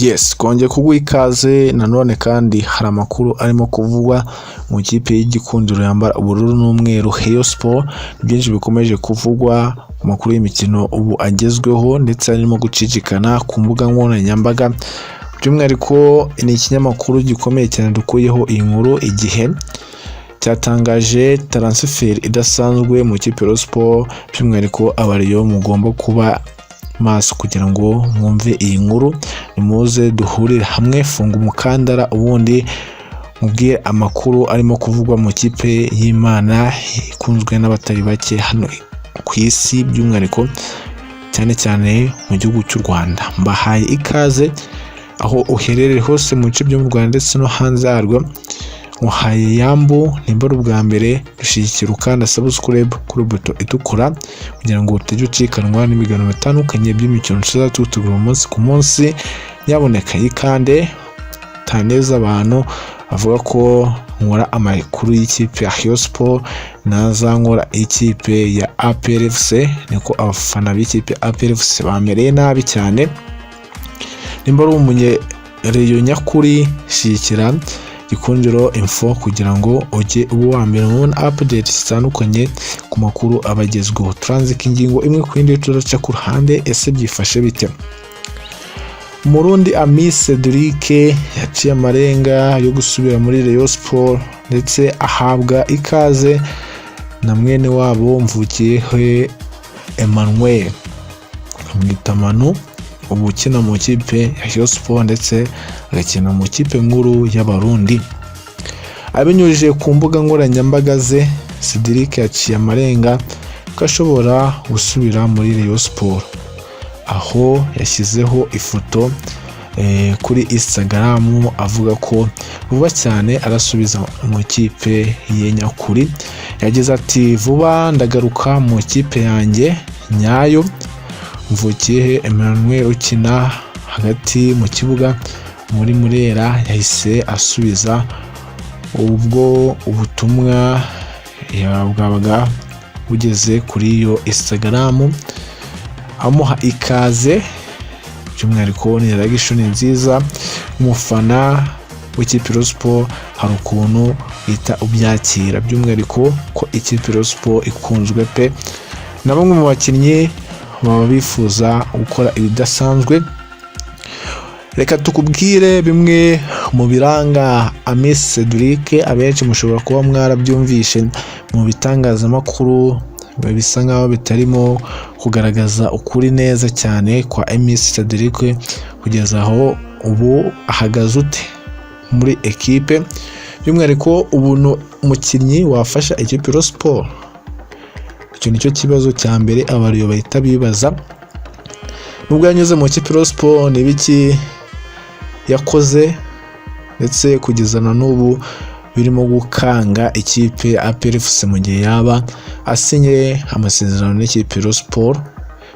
Yes, kongeye kuguha ikaze nanone kandi hari amakuru arimo kuvugwa mu kipe y'igikundiro yambara ubururu n'umweru Rayon Sport. Byinshi bikomeje kuvugwa ku makuru y'imikino ubu agezweho ndetse arimo gucicikana ku mbuga nkoranyambaga. By'umwihariko ni ikinyamakuru gikomeye cyane dukuyeho iyi nkuru igihe cyatangaje transfer idasanzwe mu kipe Rayon Sport. By'umwihariko abariyo mugomba kuba maso kugira ngo mwumve iyi nkuru, nimuze duhurire hamwe, funga umukandara ubundi mubwiye amakuru arimo kuvugwa mu kipe y'Imana ikunzwe n'abatari bake hano ku isi, by'umwihariko cyane cyane mu gihugu cy'u Rwanda. Mbahaye ikaze aho uherereye hose mu bice byo mu Rwanda ndetse no hanze yarwo. Muhaye yambu nimba ari Bwambere, dushigikira ukanda subscribe kuri buto itukura kugira ngo utajya ucikanwa n'ibiganiro bitandukanye by'imikino tuzategura umunsi ku munsi. Nyaboneka yikande taneza abantu avuga ko nkora amakuru y'ikipe ya Rayon Sport, naza nkora ikipe ya APRFC, niko abafana b'ikipe APRFC bamereye nabi cyane. Nimba ari umunye rayon nyakuri, shigikira Gikundiro info kugira ngo ujye uwa mbere mu update zitandukanye ku makuru abagezweho. Transit ingingo imwe ku yindi turaca ku ruhande, ese byifashe bite? Murundi Ami Cedric yaciye amarenga yo gusubira muri Rayon Sport ndetse ahabwa ikaze na mwene wabo mvukiyeho Imanuye Mwitamanu, ubu ukina mu kipe ya Rayon Sport ndetse agakina mu kipe nkuru y'Abarundi. Abinyujije ku mbuga nkoranyambaga ze, Cedric yaciye amarenga ko ashobora gusubira muri Rayon Sport, aho yashyizeho ifoto kuri Instagram avuga ko vuba cyane arasubiza mu kipe ye nyakuri. Yagize ati, vuba ndagaruka mu kipe yanjye nyayo, mvukiye Imanuye ukina hagati mu kibuga muri Murera. Yahise asubiza ubwo ubutumwa bwabaga bugeze kuri iyo Instagram amuha ikaze. By'umwihariko ni reaction nziza, umufana w'ikipe Rayon Sport hari ukuntu bita ubyakira, by'umwihariko ko ikipe Rayon Sport ikunzwe pe na bamwe mu bakinnyi baba bifuza gukora ibidasanzwe. Reka tukubwire bimwe mu biranga Ami Cedric. Abenshi mushobora kuba mwarabyumvishe mu bitangazamakuru bisa nkaho bitarimo kugaragaza ukuri neza cyane kwa Ami Cedric kugeza aho ubu ahagaze ute muri ekipe. By'umwihariko ubu umukinnyi wafasha ikipe Rayon Sport, icyo nicyo kibazo cya mbere abariyo bahita bibaza. Nubwo yanyuze mu kipe Rayon Sport, ni biki yakoze ndetse kugeza na n'ubu birimo gukanga ikipe ya APRFC mu gihe yaba asinye amasezerano n'ikipe Rayon Sport,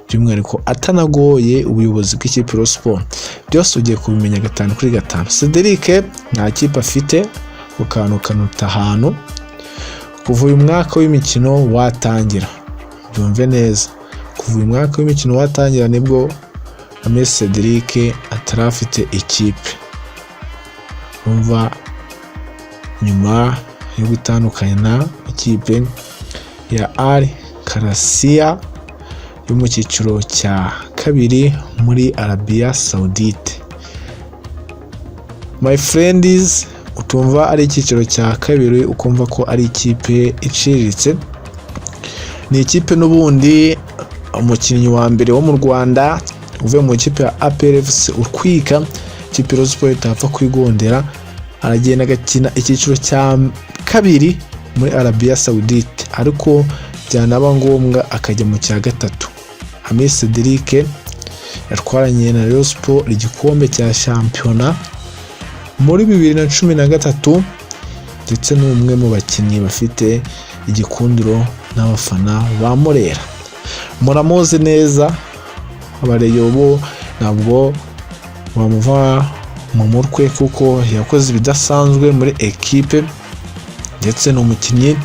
by'umwihariko atanagoye ubuyobozi bw'ikipe Rayon Sport. Byose ugiye kubimenya 5 kuri 5. Cedric nta kipe afite ku kantu kanuta ahantu kuva uyu mwaka w'imikino watangira. Byumve neza, kuva uyu mwaka w'imikino watangira nibwo Ami Cedric atarafite ikipe. Umva, nyuma yo gutandukana ikipe ya Al Karasiya yo mu cyiciro cya kabiri muri Arabia Saudite. My friends, utumva ari icyiciro cya kabiri ukumva ko ari ikipe iciriritse. Ni ikipe n'ubundi umukinnyi wa mbere wo mu Rwanda uvuye mu ikipe ya APRFC urwika ikipe Rayon Sport itapfa kwigondera, aragenda agakina icyiciro cya kabiri muri Arabia Saudite, ariko byanaba ngombwa akajya mu cya gatatu. Ami Cedric yatwaranye na Rayon Sport igikombe cya shampiyona muri 2013 ndetse n'umwe mu bakinnyi bafite igikundiro n'abafana ba Murera. Muramuzi neza, abareyo bo ntabwo bamuva mu mutwe kuko yakoze ibidasanzwe muri ekipe ndetse n'umukinnyi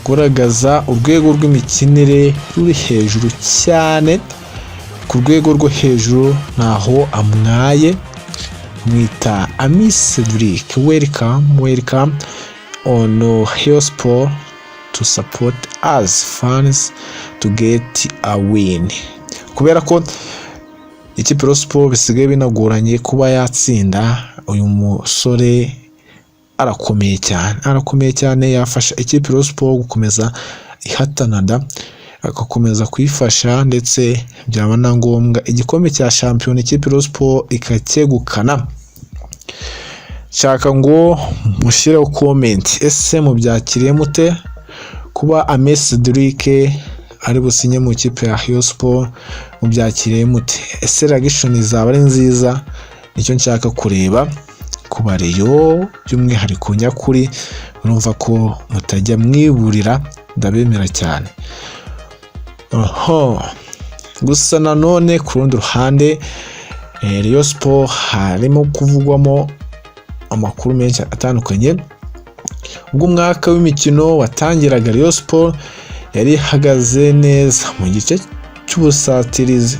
ugaragaza urwego rw'imikinire ruri hejuru cyane, ku rwego rwo hejuru naho amwaye. mwita Ami Cedric. Welcome on Rayon Sport to support us fans to get a win. Kubera ko ikipe Rayon Sport bisigaye binagoranye kuba yatsinda, uyu musore arakomeye cyane yafasha ikipe Rayon Sport gukomeza ihatanada, agakomeza kuyifasha ndetse byaba na ngombwa igikombe cya shampiyona ikipe Rayon Sport ikacyegukana. Shaka ngo mushireho comment, ese mubyakiriye mute kuba Ami Cedric ari businye mu ikipe ya Rayon Sport? Mubyakiriye mute? Ese reaction izaba ari nziza? Nicyo nshaka kureba ku Rayon by'umwihariko nyakuri, urumva ko mutajya mwiburira, ndabemera cyane. Gusa nanone ku rundi ruhande Rayon Sport harimo kuvugwamo amakuru menshi atandukanye. Ubwo umwaka w'imikino watangiraga, Rayon Sport yari ihagaze neza mu gice cy'ubusatirizi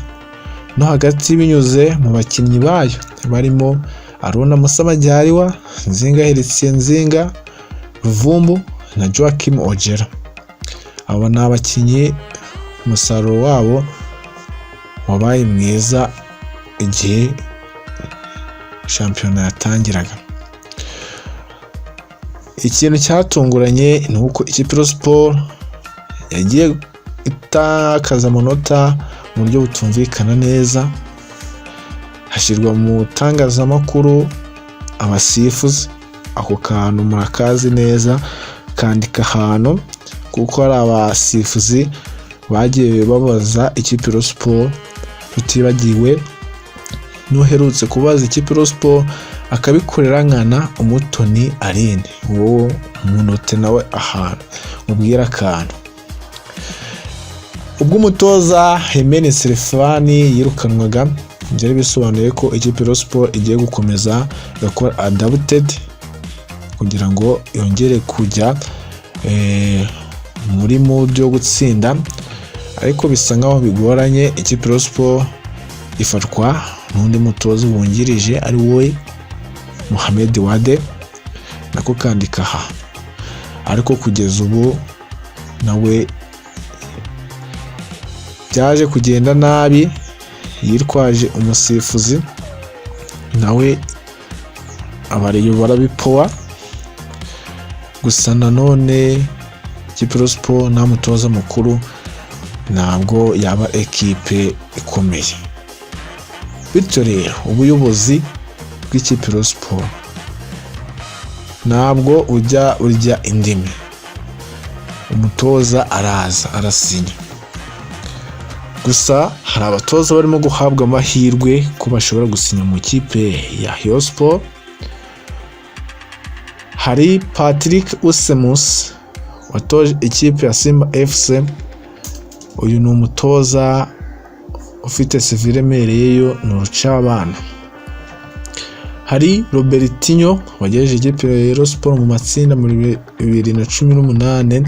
no hagati binyuze mu bakinnyi bayo barimo Aruna Musamajyariwa, Nzinga Nzinga, Ruvumbu na Joachim Ojera. Aba ni abakinnyi umusaruro wabo wabaye mwiza igihe shampiyona yatangiraga. Ikintu cyatunguranye ni uko ikipe Rayon Sport yagiye itakaza amanota mu buryo butumvikana neza, hashyirwa mu tangazamakuru abasifuzi. Ako kantu murakazi neza, kandika ahantu, kuko hari abasifuzi bagiye babaza ikipe Rayon Sport, tutibagiwe n'uherutse kubaza ikipe Rayon Sport akabikorera nkana Umutoni Aline, uwo umunota nawe ahantu mubwira akantu. Ubwo umutoza Hemene Serefani yirukanwaga, byari bisobanuye ko ikipe Rayon Sport igiye gukomeza gukora adapted kugira ngo yongere kujya muri mode yo gutsinda, ariko bisa nkaho bigoranye. Ikipe Rayon Sport ifatwa n'undi mutoza wungirije ari we Mohamed Wade, nako kandika aha, ariko kugeza ubu nawe byaje kugenda nabi, yitwaje umusifuzi nawe Abareyo barabipowa. Gusa nanone ikipe Rayon Sport nta mutoza mukuru, ntabwo yaba ekipe ikomeye. Bityo rero ubuyobozi bw'ikipe Rayon Sport ntabwo ujya urya indimi, umutoza araza arasinya. Gusa hari abatoza barimo guhabwa amahirwe ko bashobora gusinya mu ikipe ya Rayon Sport. Hari Patrick Usemus watoje ikipe ya Simba FC, uyu ni umutoza ufite CV iremereyeyo ni urucabana. Hari Robertinho wagejeje ikipe ya Rayon Sport mu matsinda muri 2018,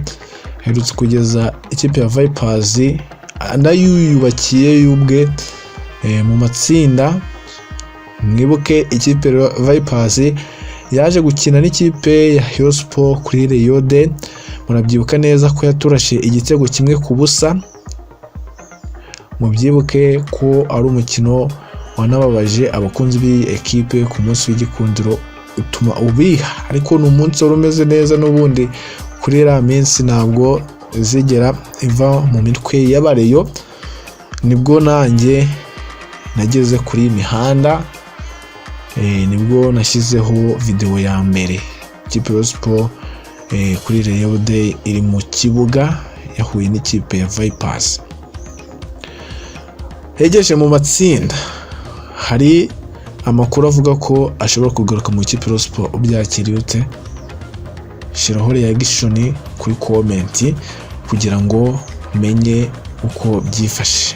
aherutse kugeza ikipe ya Vipers anayuyubakiye yubwe mu matsinda. Mwibuke ikipe ya Vipers yaje gukina n'ikipe ya Rayon Sport kuri Rayon, murabyibuka neza ko yaturashe igitego kimwe ku busa. Mubyibuke ko ari umukino wanababaje abakunzi b'iyi ekipe ku munsi w'igikundiro utuma ubiha, ariko ni umunsi wari umeze neza n'ubundi kuri iriya minsi ntabwo zigera iva mu mitwe y'Abareyo. Nibwo nanjye nageze kuri imihanda, nibwo nashyizeho video ya mbere ikipe Rayon Sport kuri Rayon Day iri mu kibuga yahuye n'ikipe ya Vipers. Hegeje mu matsinda, hari amakuru avuga ko ashobora kugaruka mu ikipe Rayon Sport. Ubyakiriye ute? Shiraho reaction kuri comment kugira ngo menye uko byifashe.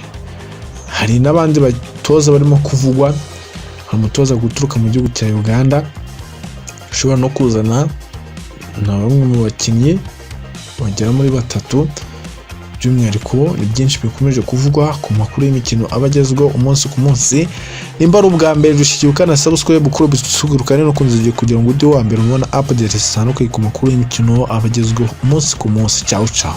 Hari n'abandi batoza barimo kuvugwa, umutoza guturuka mu gihugu cya Uganda ushobora no kuzana na bamwe mu bakinnyi bagera muri batatu by'umwihariko ni byinshi bikomeje kuvugwa ku makuru y'imikino abagezweho umunsi ku munsi. Nimba ari ubwa mbere dushikiye ukana subscribe kuri bisugurukane no kunzige kugira ngo ujye wa mbere ubona updates zitandukanye ku makuru y'imikino abagezweho umunsi ku munsi. Ciao ciao.